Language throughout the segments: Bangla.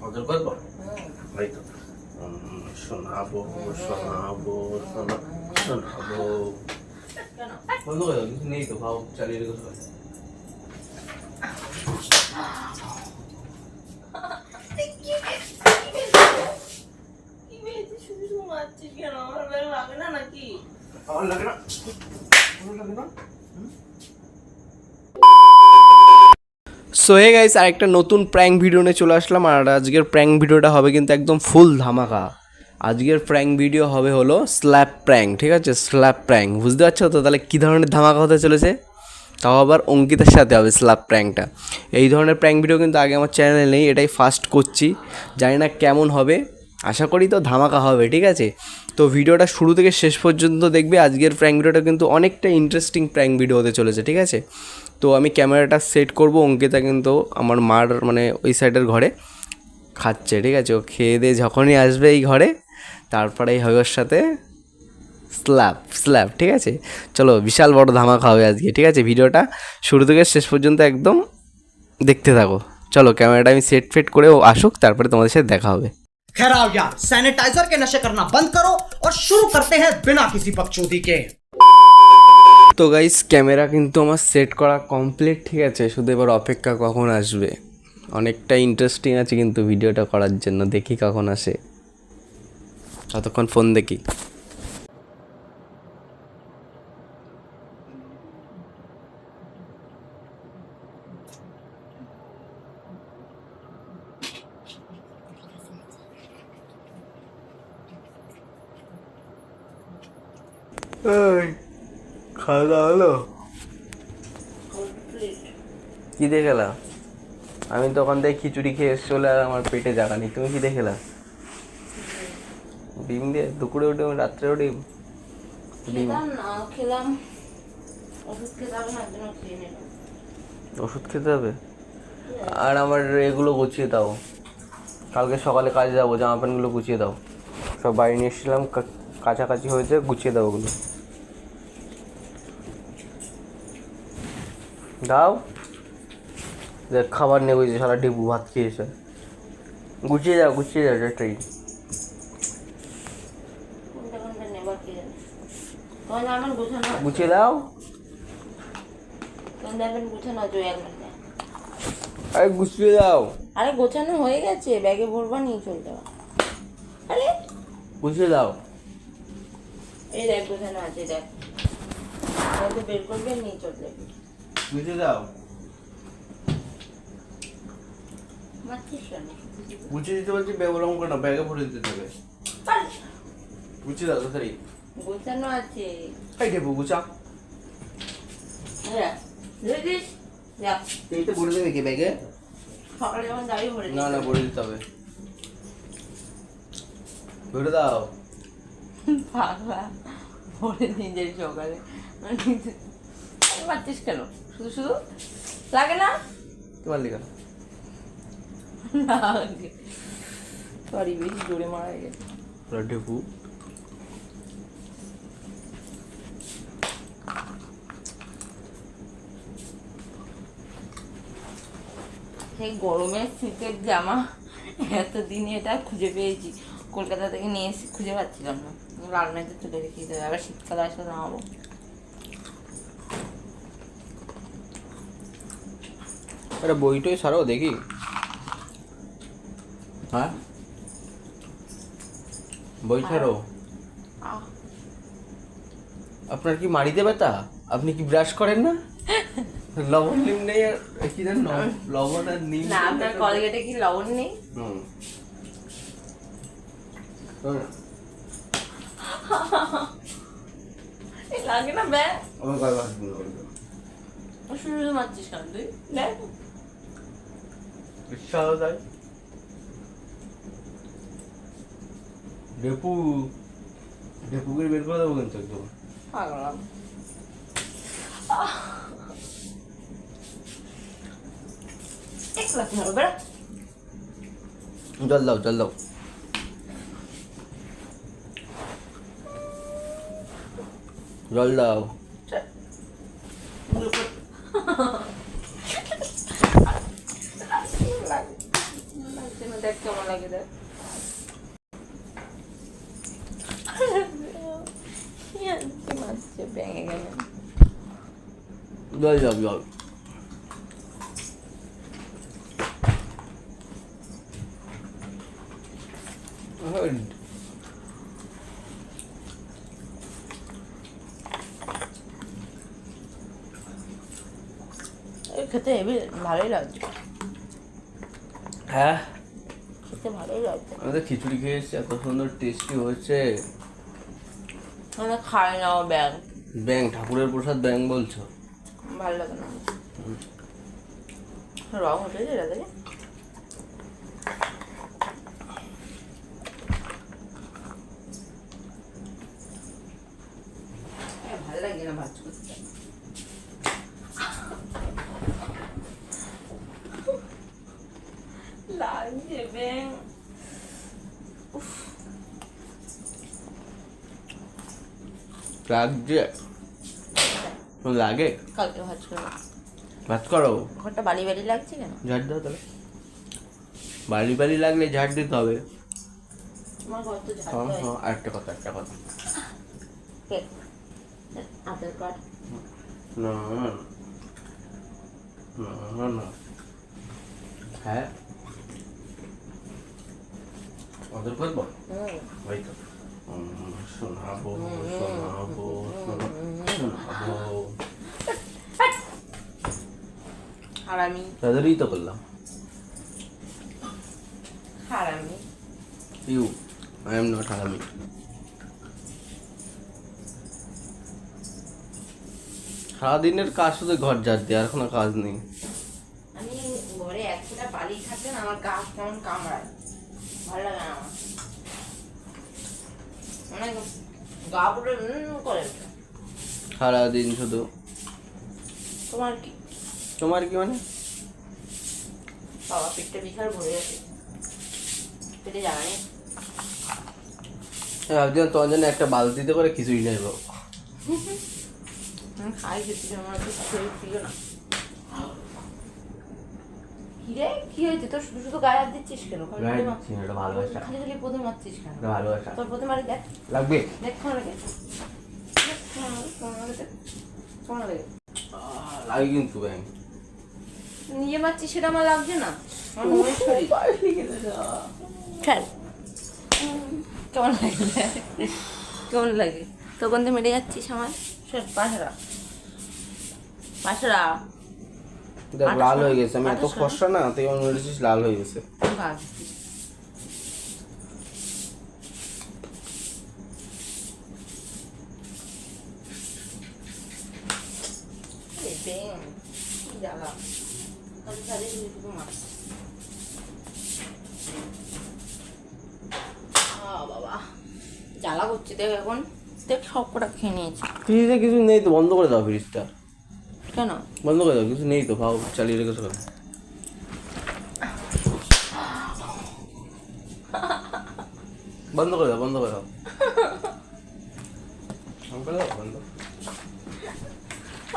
ওদের গল্প এই তো শোনাবো শোনাবো শোনাবো বন্ধ করে দাও, কিছু নেই তো, ভাও চালিয়ে রেখে সবাই। আমার লাগে না, আমার লাগে না। সো হে গাইস, আর একটা নতুন প্র্যাঙ্ক ভিডিও নিয়ে চলে আসলাম। আর আজকের প্র্যাঙ্ক ভিডিওটা হবে কিন্তু একদম ফুল ধামাকা। আজকের প্র্যাঙ্ক ভিডিও হবে হলো স্ল্যাপ প্র্যাঙ্ক, ঠিক আছে? স্ল্যাপ প্র্যাঙ্ক, বুঝতে পারছো তো? তাহলে কী ধরনের ধামাকা হতে চলেছে, তাও আবার অঙ্কিতার সাথে হবে স্ল্যাপ প্র্যাঙ্কটা। এই ধরনের প্র্যাঙ্ক ভিডিও কিন্তু আগে আমার চ্যানেলে নেই, এটাই ফার্স্ট করছি। জানি না কেমন হবে, আশা করি তো ধামাকা হবে, ঠিক আছে? তো ভিডিওটা শুরু থেকে শেষ পর্যন্ত দেখবে। আজকের প্র্যাঙ্ক ভিডিওটা কিন্তু অনেকটা ইন্টারেস্টিং প্র্যাঙ্ক ভিডিও হতে চলেছে, ঠিক আছে? তো আমি ক্যামেরাটা সেট করব। অঙ্কিতা কিন্তু আমার মার মানে ওই সাইডের ঘরে খাচ্ছে, ঠিক আছে? ও খেয়ে দিয়ে যখনই আসবে এই ঘরে, তারপরেই হবে ওর সাথে স্ল্যাপ, ঠিক আছে? চলো, বিশাল বড় ধামাকা হবে আজকে, ঠিক আছে? ভিডিওটা শুরু থেকে শেষ পর্যন্ত একদম দেখতে থাকো। চলো, ক্যামেরাটা আমি সেট করে ও আসুক, তারপরে তোমাদের সাথে দেখা হবে। खैर आओ यार, सैनिटाइजर के नशे करना बंद करो और शुरू करते हैं बिना किसी बकचोदी के। তো গাইস, ক্যামেরা কিন্তু আমার সেট করা কমপ্লিট, ঠিক আছে? শুধু এবার অপেক্ষা কখন আসবে। অনেকটা ইন্টারেস্টিং আছে কিন্তু ভিডিওটা করার জন্য, দেখি কখন আসে। ততক্ষণ ফোন দেখি। খাওয়া দাওয়া হলো? কী দিয়ে খেলা? আমি তো ওখান থেকে খিচুড়ি খেয়ে এসে চলে, আর আমার পেটে জায়গা নেই। তুমি কী দিয়ে খেলা? ডিম দিয়ে? দুপুরে ডিম, রাত্রে ডিম? ডিম খেলাম, ওষুধ খেতে হবে না, জন্য খেয়ে নিলাম। ওষুধ খেতে হবে? আর আমার এগুলো গুছিয়ে দাও, কালকে সকালে কাজে যাবো। জামা প্যান্টগুলো গুছিয়ে দাও, সব বাড়ি নিয়ে এসেছিলাম, কাছাকাছি হয়েছে, গুছিয়ে দাও ওগুলো। দাও, দেখ খাবার নেই, বুঝেছে সারা ডিবু ভাত খেয়েছে। গুছিয়ে যাও এটাই। কোনটা কোনটা নেবার কি জানি। তোমার জামা গোছানো আছে? গুছিয়ে দাও। তোমার জামা গোছানো আছে ওই এক মিনিটে। আরে গুছিয়ে দাও। আরে গোছানো হয়ে গেছে, ব্যাগে ভরবা নিয়ে চলে যাওয়া। আরে গুছিয়ে দাও। এই দেখ গোছানো আছে, দেখ হয়তো বের করবে, নিয়ে চলে যাবে। গুছিয়ে দাও। মারছিস কেন? গুছিয়ে দিতে বলছি, বেবরম করে না, ব্যাগে ভরে দিতে হবে। আরে, গুছিয়ে দাও তাড়াতাড়ি। গোছানো আছে। এই দেবো, গুছা। হ্যাঁ বুঝেছিস? যা, এই তো ভরে দেবে কি ব্যাগে? সকালে যখন যাবি ভরে না না, ভরে দিতে হবে। ভরে দাও। পাগলা, ভরে নিয়ে যাই সকালে। মারছিস কেন? শুধু শুধু লাগে না? তোমার লিখা। সরি, বেশি জোরে মারা গেছে। ঢেপু। সেই গরমের শীতের জামা এতদিনে এটা খুঁজে পেয়েছি, কলকাতা থেকে নিয়ে এসে খুঁজে পাচ্ছিলাম না। রান্নাতে তুলে রেখে দিতে হবে, আবার শীতকালে আসলে নামাবো। আরে বইটাই সারাও দেখি। হ্যাঁ, বই ছাড়ো। আহ, আপনার কি মাড়িতে ব্যথা? আপনি কি ব্রাশ করেন না? লবণ নিম নেই, আর কি জান লবণ আর নিম। না, আপনার কলগেটে কি লবণ নেই? হুম। লাগে না ব্যাগ? আমার গায়ে হাত দিল। শুধু শুধু মারছিস কেন তুই? দেখ ইচ্ছা হলো তাই। ঢেপুকে বের করে দেবো কিন্তু একদম। পাগলাম। এক লাঠি হবে বেড়া। জল দাও, জল দাও। জল দাও। লাগছে না দেখ কেমন লাগে দেখ। মারছে ব্যাঙে গেলে। জল জল জল। খেতে হেবি ভালোই লাগছে, হ্যাঁ খেতে ভালোই লাগছে। আমি তো খিচুড়ি খেয়ে এসেছি, এত সুন্দর টেস্টি হয়েছে। মানে খায় না ব্যাং, ব্যাং ঠাকুরের প্রসাদ ব্যাং বলছো? ভালো লাগে না। রং উঠেছে এটা থেকে। ভালো লাগে না ভাজ করতে। লাগছে ব্যাং। লাগছে লাগে? কালকে ভাজ করো। ভাত করো? ঘরটা বালি বালি লাগছে কেন? ঝাড় দাও তাহলে। বালি বালি লাগলে ঝাড় দিতে হবে। তোমার ঘর তো ঝাড় হ্যাঁ দেয়। হ্যাঁ, আরেকটা কথা একটা কথা। কে? আধার কার্ড। না না না না, হ্যাঁ অর্ডার করবো? ওই তো শোনাবো শোনাবো শোনাবো। হারামি তাদেরই তো করলাম। হারামি। ইউ, আই এম নট হারামি। সারাদিনের কাজ শুধু ঘর ঝাড় দিয়ে, আর কোনো কাজ নেই। আমি ঘরে এক ফোঁটা বালি থাকলে না আমার গা কেমন কামড়ায়, ভালো লাগে না আমার। মানে গা পুরো করে ওঠে। সারাদিন শুধু। তোমার কি? তোমার কি মানে? বাবা পেটটা বিশাল ভরে গেছে, পেটে জানা নেই। ভাবছিলাম তোমার জন্য একটা বালতিতে করে খিচুড়ি নেবো। খাই খিচুড়ি, আমার তো ছিল না। কি রে, কি হয়েছে তোর? শুধু শুধু গায়ে হাত দিচ্ছিস কেন? খালি ভালোবাসা, খালি পদে মারছিস কেন? ভালোবাসা তোর পদে মারি দেখ, লাগবে। দেখ কেমন লাগে, কেমন লাগে? লাগে কিন্তু ব্যাং। নিজে মারছিস সেটা আমার লাগছে না, আমার মনের শরীর। খেল কেমন লাগে, কেমন লাগে? তখন তো মেরে যাচ্ছিস আমার। পাশরা পাশরা দেখ লাল হয়ে গেছে, আমি এত ফর্সা না, তুই আমার মেরেছিস লাল হয়ে গেছে। বাবা জ্বালা করছে দেখ, এখন দেখ সব কটা খেয়ে নিয়েছে। ফ্রিজে কিছু নেই তো, বন্ধ করে দাও ফ্রিজটা। কেন বন্ধ করে দাও, কিছু নেই তো, ভাও চালিয়ে রেখেছো কেন? বন্ধ করে দাও, বন্ধ করে দাও, বন্ধ।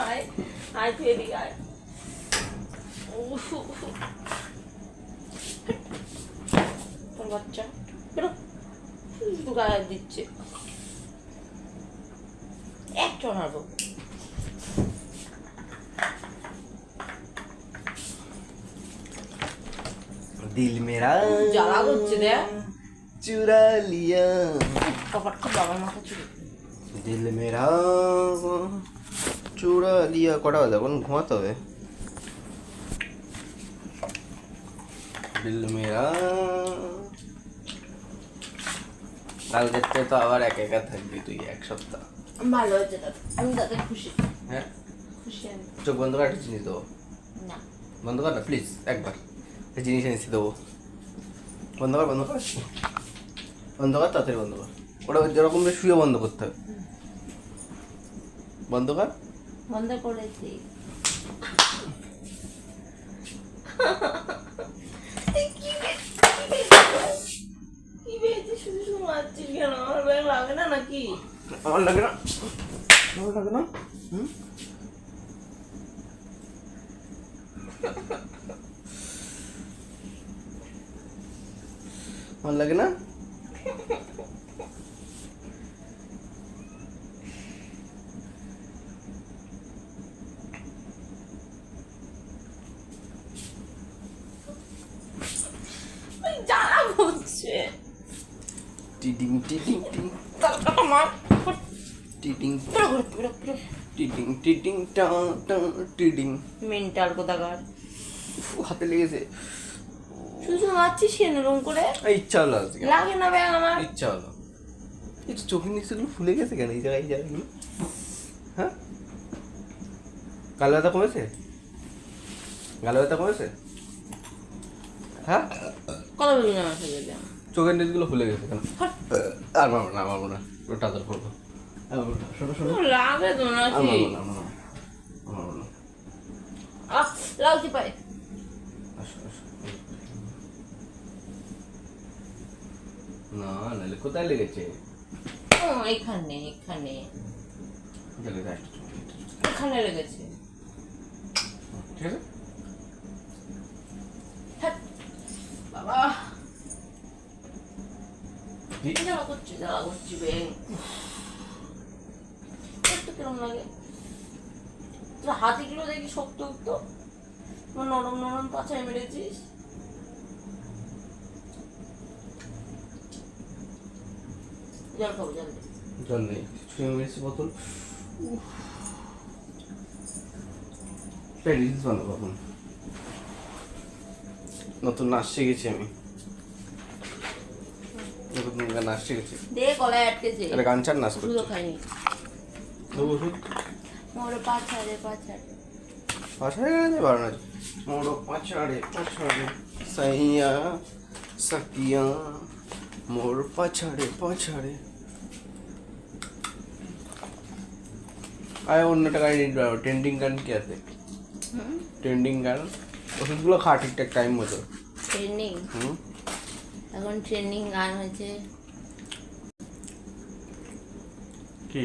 আয় আয় তুই এদিকে আয়। তোর বাচ্চা বেরো, শুধু গায়ে দিচ্ছে। এক চড়াবো। দিল মেরা জ্বালা করছে দেখ, চুরা লিয়া, কপাটটা বাবার মাথা চুরি। দিল মেরা চুরা লিয়া। কটা বাজে এখন? ঘুমাতে হবে। দিল মেরা। কালকে তো আবার একা একা থাকবি তুই এক সপ্তাহ। ভালো হয়েছে দাদা, আমি তাতে খুশি। হ্যাঁ, খুশি আমি। চোখ বন্ধ করে একটা জিনিস দেবো। না বন্ধ কর না প্লিজ, একবার একটা জিনিস এনেছি দেবো। বন্ধ কর, বন্ধ কর, বন্ধ কর, তাড়াতাড়ি বন্ধ কর। ওটা যেরকম শুয়ে বন্ধ করতে হবে। বন্ধ কর। বন্ধ করেছি। কি পেয়েছি? শুধু শুধু মারছিস কেন? আমার ব্যাগ লাগে না নাকি? আমার লাগে না, আমার লাগে না। ভালো লাগে না? জ্বালা করছে। টিডিং টিডিং টিং তালকাটা মার। টিডিং পুরো ঘুরে, পুরো পুরো টিডিং টিডিং টাং টাং টিডিং। মেন্টাল কোথাকার। হাতে লেগেছে। শুধু মারছিস কেন রুম করে? ইচ্ছা হলো আজকে, লাগে না ব্যাগ আমার। ইচ্ছা হলো। এই চোখের নিচেগুলো ফুলে গেছে কেন এই জায়গায়, এই জায়গাগুলো? হ্যাঁ, গালে ব্যথা কমেছে? গালে ব্যথা কমেছে? হ্যাঁ, কথা বলি না আমার সাথে। চোখের নিচগুলো ফুলে গেছে কেন? হট। আর মারবো না, মারবো না, ওটা আদর করবো। শোনো শোনো, লাগে তো আর নাকি? মারবো না, মারবো না, মারবো না। আহ, লাগছে পায়ে। আসো আসো। না নাহলে কোথায় লেগেছে? ও এখানে, এখানে লেগেছে একটা চোখ, এখানে লেগেছে। ঠিক আছে। হ্যাট। বাবা কি? জ্বালা করছি ব্যাং। একটু কিরম লাগে? তোর হাতিগুলো দেখি শক্ত শক্ত, নরম নরম পাছায় মেরেছিস। জল খাবো, জল দে। জল নেই, ছুঁয়ে মেরেছি বোতল। রিলস বানাবো এখন, নতুন নাচ শিখেছি আমি, নতুন নাচ শিখেছি। দে গলায় আটকেছে। একটা গান ছাড় নাচ ওষুধও করছি। খাইনি। দেবো ওষুধ? মোরে পাছাড়ে পাছাড়ে। পাছাড়ে গেছে বারো নাচ। মোড়ো পাছাড়ে পাছাড়ে সাইয়া সাকিয়া মোর পাছাড়ে পাছাড়ে। আরে অন্যটা গাড়ি নিতে পারবো। ট্রেন্ডিং গান কি আছে? ট্রেন্ডিং গান, ওষুধগুলো খা ঠিকঠাক টাইম মতো। ট্রেন্ডিং, এখন ট্রেন্ডিং গান হয়েছে কি?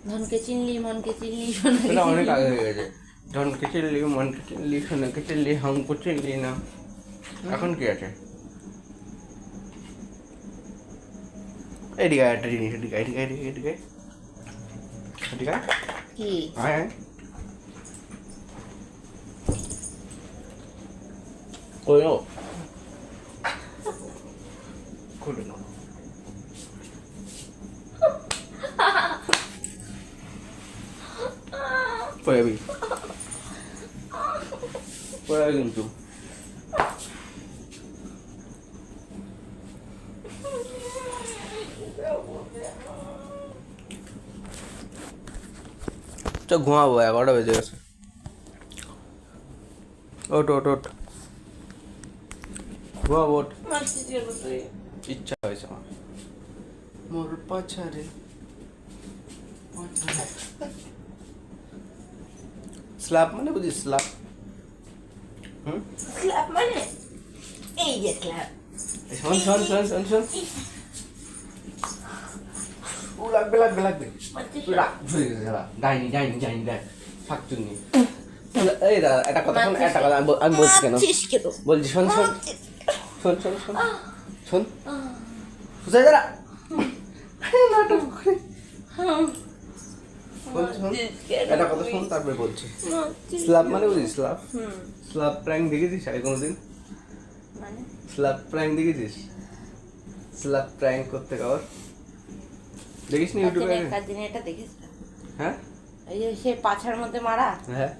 ধনকে চিনলি মনকে চিনলি এটা অনেক আগে হয়ে গেছে। ধনকে চিনলি মনকে চিনলি সোনাকে চিনলি হামকো চিনলি না, এখন কি আছে? এদিকে একটা জিনিস, এদিকে এদিকে এদিকে এদিকে এদিকে কি আয় আয়। কই নো খুলে নো পড়ে যাবি, পড়ে যাবি কিন্তু। তো ঘুমাবো, 11টা বেজে গেছে। ওট ওট ওট, ঘুমাবো ওট। ইচ্ছা হয়েছে আমার। মোর পাছারে স্ল্যাপ মানে বুঝিস? স্ল্যাপ স্ল্যাপ মানে এই যে স্ল্যাপ। শোন শোন শোন শোন শোন, ও লাগবে লাগবে লাগবে। তুই রাখ, ঝুলে গেছে সারা। যাইনি যাইনি যাইনি, দেখ থাকতুন নি। এই দাদা একটা কথা শোন, একটা কথা আমি বলছি কেন বলছি, শোন শোন শোন শোন শোন শোন, বুঝাই দাঁড়া নাটক করে। শোন শোন, একটা কথা শোন তারপরে বলছি। স্ল্যাপ মানে বুঝিস? স্ল্যাপ, স্ল্যাপ প্র্যাঙ্ক দেখেছিস আগে কোনোদিন? মানে স্ল্যাপ প্র্যাঙ্ক দেখেছিস? স্ল্যাপ প্র্যাঙ্ক করতে কার দেখিস নি ইউটিউবে? দিনে এটা দেখেছিলাম। হ্যাঁ এই যে সে পাছার মধ্যে মারা। হ্যাঁ,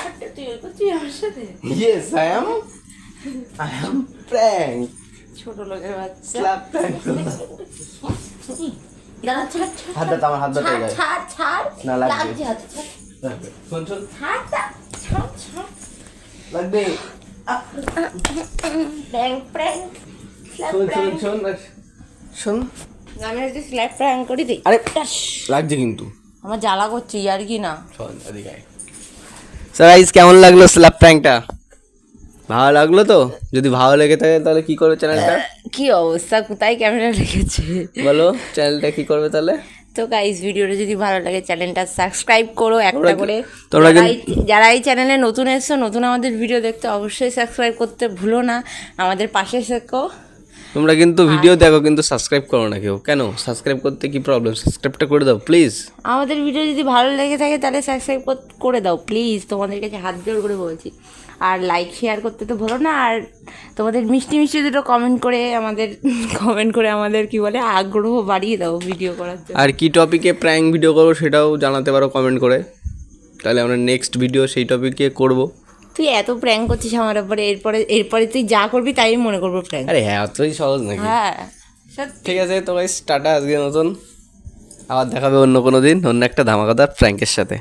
হাঁটতে তুই ওই করছিস আমার সাথে? yes I am prank, ছোট লোকের বাচ্চা। slap prank। দাঁড়া, ছাড় ছাড় হাত দাও, আমার হাত দাও, ছাড় ছাড় ছাড়। না, লাগবে। লাগছে হাতে, ছাড় শোন শোন, ছাড় ছাড় ছাড়। লাগবে। প্র্যাঙ্ক প্র্যাঙ্ক স্ল্যাপ শোন শোন প্র্যাঙ্ক। শোন শোন, আমি যদি স্ল্যাপ প্র্যাঙ্ক করি দিই। আরে লাগছে কিন্তু। আমার জ্বালা করছে আর কি না। শোন এদিকে আয়। স্যার গাইস, কেমন লাগলো স্ল্যাপ প্র্যাঙ্কটা? ভালো লাগলো তো? যদি ভালো লেগে থাকে তাহলে কি করবে চ্যানেলটা? কি অবস্থা, কোথায় ক্যামেরা রেখেছে? বলো চ্যানেলটা কি করবে তাহলে? তো গাইস, ভিডিওটা যদি ভালো লাগে চ্যানেলটা সাবস্ক্রাইব করো একটা করে। তোমরা যারা এই চ্যানেলে নতুন এসছো, নতুন আমাদের ভিডিও দেখতে অবশ্যই সাবস্ক্রাইব করতে ভুলো না। আমাদের পাশে থেকো। তোমরা কিন্তু ভিডিও দেখো কিন্তু সাবস্ক্রাইব করো না কেউ, কেন? সাবস্ক্রাইব করতে কি প্রবলেম? সাবস্ক্রাইবটা করে দাও প্লিজ। আমাদের ভিডিও যদি ভালো লেগে থাকে তাহলে সাবস্ক্রাইব করে দাও প্লিজ, তোমাদের কাছে হাত জোড় করে বলছি। আর লাইক শেয়ার করতে তো ভুলো না, আর তোমাদের মিষ্টি মিষ্টি দুটো কমেন্ট করে আমাদের কি বলে আগ্রহ বাড়িয়ে দাও ভিডিও করার জন্য। আর কি টপিকে প্র্যাঙ্ক ভিডিও করবো সেটাও জানাতে পারো কমেন্ট করে, তাহলে আমরা নেক্সট ভিডিও সেই টপিকে করব। তুই এত প্র্যাঙ্ক করছিস আমার উপরে, এরপরে তুই যা করবি তাই মনে করবো প্র্যাঙ্ক। আরে হ্যাঁ, অতই সহজ নাকি? হ্যাঁ সত্যি। ঠিক আছে, তো গাইস টাটা, আজকের মতন আবার দেখাবে অন্য কোনো দিন অন্য একটা ধামাকাদার প্র্যাঙ্কের সাথে।